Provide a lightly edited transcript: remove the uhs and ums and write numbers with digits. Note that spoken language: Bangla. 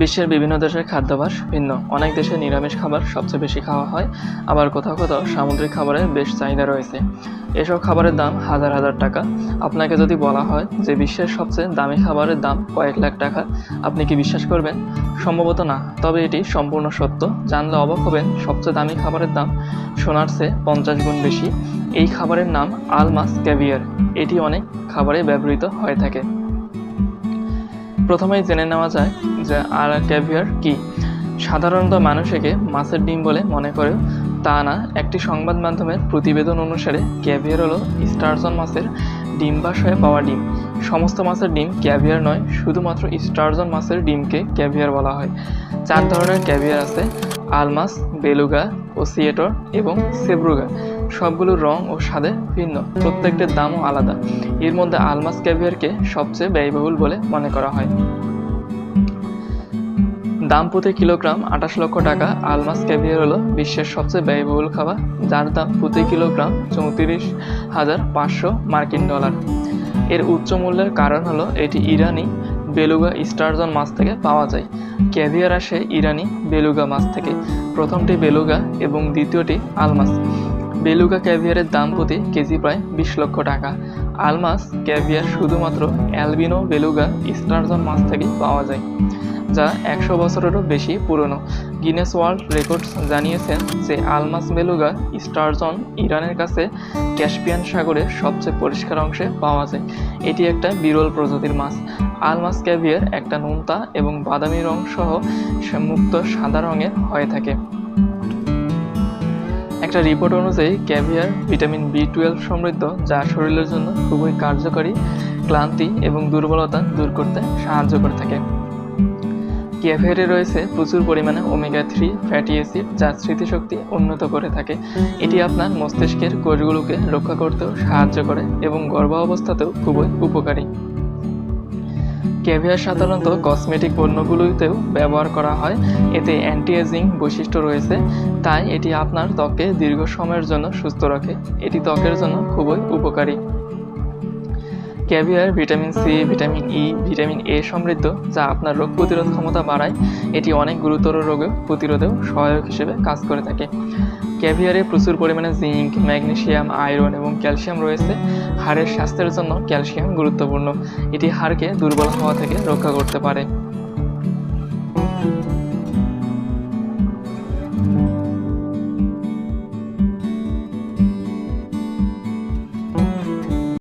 বিশ্বের বিভিন্ন দেশের খাদ্যাভ্যাস ভিন্ন। অনেক দেশে নিরামিষ খাবার সবচেয়ে বেশি খাওয়া হয়, আবার কোথাও কোথাও সামুদ্রিক খাবারের বেশ চাহিদা রয়েছে। এসব খাবারের দাম হাজার হাজার টাকা। আপনাকে যদি বলা হয় যে বিশ্বের সবচেয়ে দামি খাবারের দাম কয়েক লাখ টাকা, আপনি কি বিশ্বাস করবেন? সম্ভবত না, তবে এটি সম্পূর্ণ সত্য। জানলে অবাক হবেন, সবচেয়ে দামি খাবারের দাম সোনার চেয়ে 50 গুণ বেশি। এই খাবারের নাম আলমাস ক্যাভিয়ার। এটি অনেক খাবারে ব্যবহৃত হয়ে থাকে। প্রথমেই জেনে নেওয়া যায় যে ক্যাভিয়ার কি। সাধারণত মানুষ একে মাছের ডিম বলে মনে করে, তা না। একটি সংবাদ মাধ্যমের প্রতিবেদন অনুসারে ক্যাভিয়ার হলো স্টারজন মাছের ডিম্বাশয়ে পাওয়া ডিম। সমস্ত মাছের ডিম ক্যাভিয়ার নয়, শুধুমাত্র স্টারজন মাছের ডিমকে ক্যাভিয়ার বলা হয়। 4 ধরনের ক্যাভিয়ার আছে: আলমাস, বেলুগা, ওসিয়েটর এবং সেব্রুগা। সবগুলোর রং ও স্বাদে ভিন্ন, প্রত্যেকটির দামও আলাদা। এর মধ্যে আলমাস ক্যাভিয়ারকে সবচেয়ে ব্যয়বহুল বলে মনে করা হয়। দাম প্রতি কিলোগ্রাম 28 লক্ষ টাকা। আলমাস ক্যাভিয়ার হলো বিশ্বের সবচেয়ে ব্যয়বহুল খাবার, যার দাম প্রতি কিলোগ্রাম 34,500 মার্কিন ডলার। এর উচ্চ মূল্যের কারণ হলো এটি ইরানি বেলুগা স্টারজন মাছ থেকে পাওয়া যায়। ক্যাভিয়ার আসে ইরানি বেলুগা মাছ থেকে। প্রথমটি বেলুগা এবং দ্বিতীয়টি আলমাস। বেলুগা ক্যাভিয়ারের দাম প্রতি কেজি প্রায় 20 লক্ষ টাকা। আলমাস ক্যাভিয়ার শুধুমাত্র অ্যালবিনো বেলুগা স্টারজন মাছ থেকে পাওয়া যায়, যা 100 বছরেরও বেশি পুরনো। গিনেস ওয়ার্ল্ড রেকর্ডস জানিয়েছেন যে আলমাস বেলুগা স্টারজন ইরানের কাছে ক্যাস্পিয়ান সাগরের সবচেয়ে পরিষ্কার অংশে পাওয়া যায়। এটি একটা বিরল প্রজাতির মাছ। আলমাস ক্যাভিয়ার একটা নোনতা এবং বাদামি রং সহ মুক্ত সাদা রঙের হয়ে থাকে। একটা রিপোর্ট অনুযায়ী ক্যাভিয়ার ভিটামিন B12 সমৃদ্ধ, যা শরীরের জন্য খুবই কার্যকরী, ক্লান্তি এবং দুর্বলতা দূর করতে সাহায্য করে থাকে। ক্যাভিয়ারে রয়েছে প্রচুর পরিমাণে ওমেগা-3 ফ্যাটি অ্যাসিড, যা স্মৃতিশক্তি উন্নত করে থাকে। এটি আপনার মস্তিষ্কের কোষগুলোকে রক্ষা করতেও সাহায্য করে এবং গর্ভাবস্থাতেও খুবই উপকারী। ক্যাভিয়ার সাধারণত কসমেটিক পণ্যগুলোতেও ব্যবহার করা হয়। এতে অ্যান্টি এজিং বৈশিষ্ট্য রয়েছে, তাই এটি আপনার ত্বককে দীর্ঘ সময়ের জন্য সুস্থ রাখে। এটি ত্বকের জন্য খুবই উপকারী। Caviar vitamin C, vitamin E, vitamin A সমৃদ্ধ, যা আপনার রোগ প্রতিরোধ ক্ষমতা বাড়ায়। এটি অনেক গুরুতর রোগ প্রতিরোধেও সহায়ক হিসেবে কাজ করে থাকে। ক্যাভিয়ারে প্রচুর পরিমাণে জিঙ্ক, ম্যাগনেসিয়াম, আয়রন এবং ক্যালসিয়াম রয়েছে। হাড়ের স্বাস্থ্যের জন্য ক্যালসিয়াম গুরুত্বপূর্ণ। এটি হাড়কে দুর্বল হওয়া থেকে রক্ষা করতে পারে।